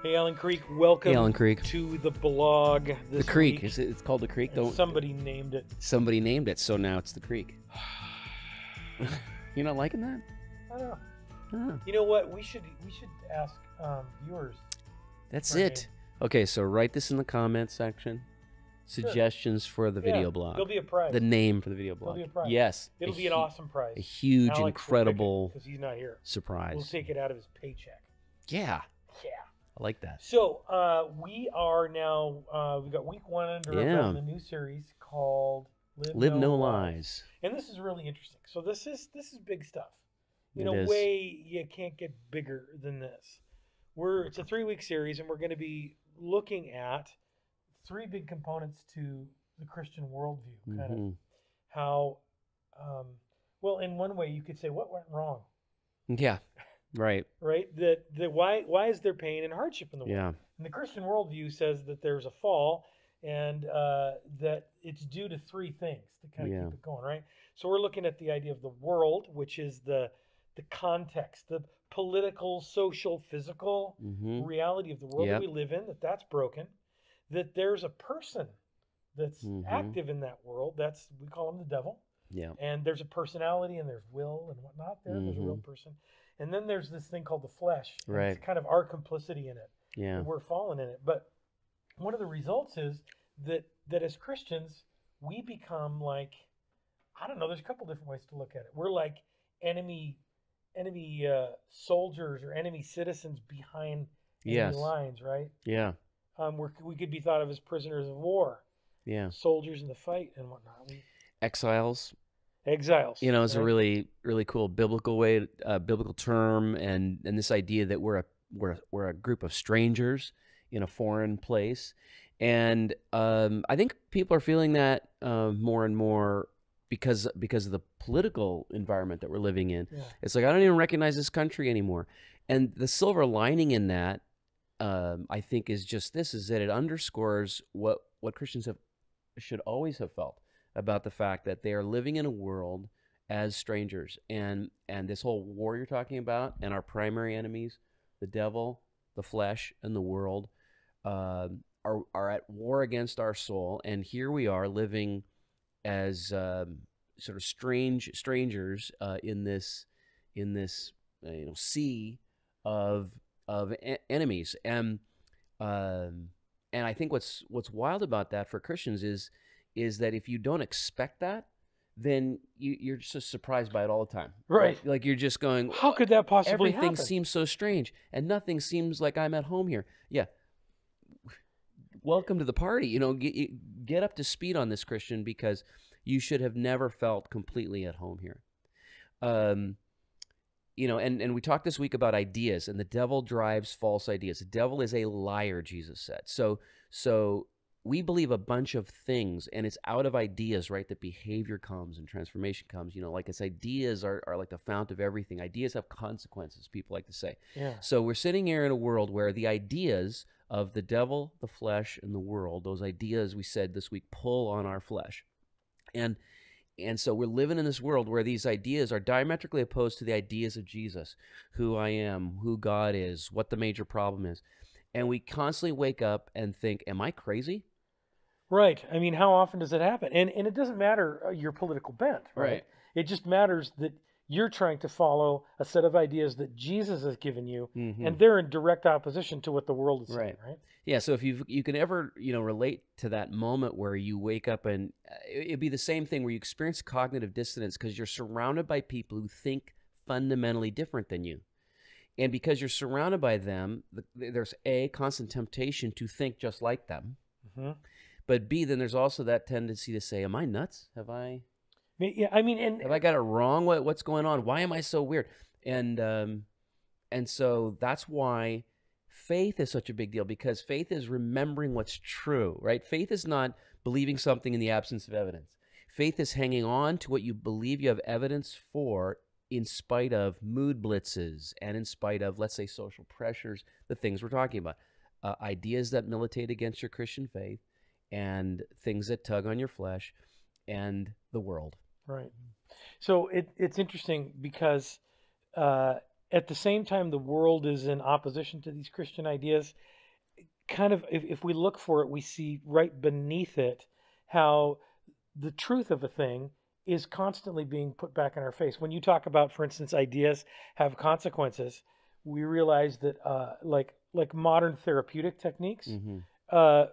Hey, Alan Creek, welcome Hey, Alan Creek. to the blog this The Creek. week. It's called The Creek? And somebody named it. Somebody named it, so now it's The Creek. You're not liking that? I don't know. Oh. You know what? We should ask viewers. That's for a it. name. Okay, so write this in the comment section. Suggestions for the video blog. There'll be a prize. The name for the video blog. There'll be a prize. Yes. It'll be an awesome prize. A huge, Alex incredible because he's not here. surprise. We'll take it out of his paycheck. Yeah. Yeah. I like that. So we are now. We've got week one under our belt in the new series called Live No Lies. And this is really interesting. So this is big stuff. In It a is. way, you can't get bigger than this. It's a 3-week series, and we're going to be looking at 3 big components to the Christian worldview. Kind of how, well, in one way, you could say what went wrong. Yeah. Right. Right. That why is there pain and hardship in the world? Yeah. And the Christian worldview says that there's a fall, and that it's due to 3 things to kind of keep it going. Right. So we're looking at the idea of the world, which is the context, the political, social, physical reality of the world that we live in, that's broken, that there's a person that's active in that world. We call him the devil. Yeah. And there's a personality and there's will and whatnot there. There's a real person. And then there's this thing called the flesh. Right. It's kind of our complicity in it. Yeah. And we're fallen in it. But one of the results is that as Christians, we become like, I don't know, there's a couple different ways to look at it. We're like enemy soldiers or enemy citizens behind enemy lines, right? Yeah. We could be thought of as prisoners of war. Yeah. Soldiers in the fight and whatnot. Exiles. Exiles. You know, it's a really, really cool biblical biblical term, and this idea that we're a group of strangers in a foreign place, and I think people are feeling that more and more because of the political environment that we're living in. Yeah. It's like I don't even recognize this country anymore, and the silver lining in that, I think, is just this: is that it underscores what Christians should always have felt about the fact that they are living in a world as strangers, and this whole war you're talking about, and our primary enemies, the devil, the flesh, and the world, are at war against our soul, and here we are living as sort of strangers in this sea of enemies, and I think what's wild about that for Christians is that if you don't expect that, then you're just surprised by it all the time. Right. Like you're just going, how could that possibly everything happen? seems so strange, and nothing seems like I'm at home here. Yeah. Welcome to the party. You know, get up to speed on this, Christian, because you should have never felt completely at home here. You know, and we talked this week about ideas, and the devil drives false ideas. The devil is a liar, Jesus said. So we believe a bunch of things, and it's out of ideas, right, that behavior comes and transformation comes. You know, like it's ideas are like the fount of everything. Ideas have consequences, people like to say. Yeah. So we're sitting here in a world where the ideas of the devil, the flesh, and the world, those ideas, we said this week, pull on our flesh. And so we're living in this world where these ideas are diametrically opposed to the ideas of Jesus, who I am, who God is, what the major problem is. And we constantly wake up and think, am I crazy? Right. I mean, how often does it happen? And it doesn't matter your political bent, right? It just matters that you're trying to follow a set of ideas that Jesus has given you, and they're in direct opposition to what the world is saying, right? Yeah, so if you can ever, relate to that moment where you wake up and it'd be the same thing where you experience cognitive dissonance because you're surrounded by people who think fundamentally different than you. And because you're surrounded by them, there's A, constant temptation to think just like them. But B, then there's also that tendency to say, am I nuts? Have I got it wrong? What's going on? Why am I so weird? And so that's why faith is such a big deal, because faith is remembering what's true, right? Faith is not believing something in the absence of evidence. Faith is hanging on to what you believe you have evidence for in spite of mood blitzes and in spite of, let's say, social pressures, the things we're talking about, ideas that militate against your Christian faith and things that tug on your flesh and the world. Right. So it's interesting because at the same time, the world is in opposition to these Christian ideas. Kind of, if we look for it, we see right beneath it how the truth of a thing is constantly being put back in our face. When you talk about, for instance, ideas have consequences, we realize that like modern therapeutic techniques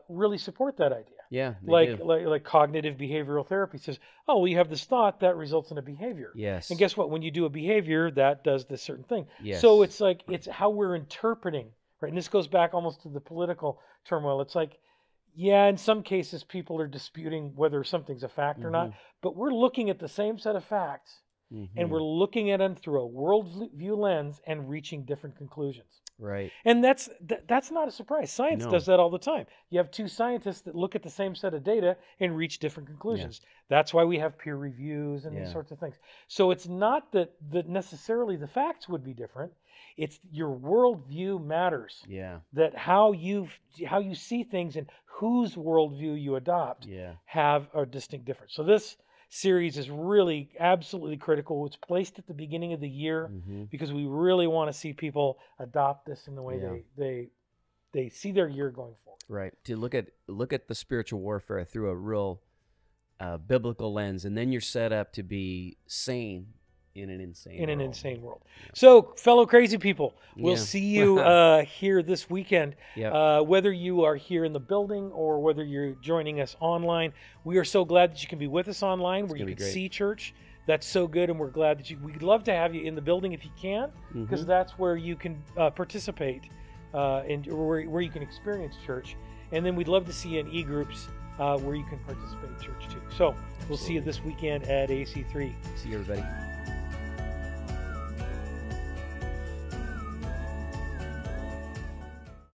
really support that idea. Yeah, like cognitive behavioral therapy says, oh, well, you have this thought that results in a behavior. Yes. And guess what? When you do a behavior, that does this certain thing. Yes. So it's like it's how we're interpreting, right? And this goes back almost to the political turmoil. It's like, yeah, in some cases, people are disputing whether something's a fact or not, but we're looking at the same set of facts, and we're looking at them through a worldview lens and reaching different conclusions. Right. And that's not a surprise. Science does that all the time. You have two scientists that look at the same set of data and reach different conclusions. Yeah. That's why we have peer reviews and these sorts of things. So it's not that necessarily the facts would be different. It's your worldview matters. Yeah. That how you see things and whose worldview you adopt have a distinct difference. So this series is really absolutely critical. It's placed at the beginning of the year because we really want to see people adopt this in the way they see their year going forward. Right. To look at the spiritual warfare through a real biblical lens, and then you're set up to be sane in an insane world. Yeah. So, fellow crazy people, we'll see you here this weekend. Yep. Whether you are here in the building or whether you're joining us online, we are so glad that you can be with us online, where you can see church. That's so good, and we're glad that we'd love to have you in the building if you can, because that's where you can participate and where you can experience church. And then we'd love to see you in e-groups where you can participate in church too. So we'll see you this weekend at AC3. See you, everybody.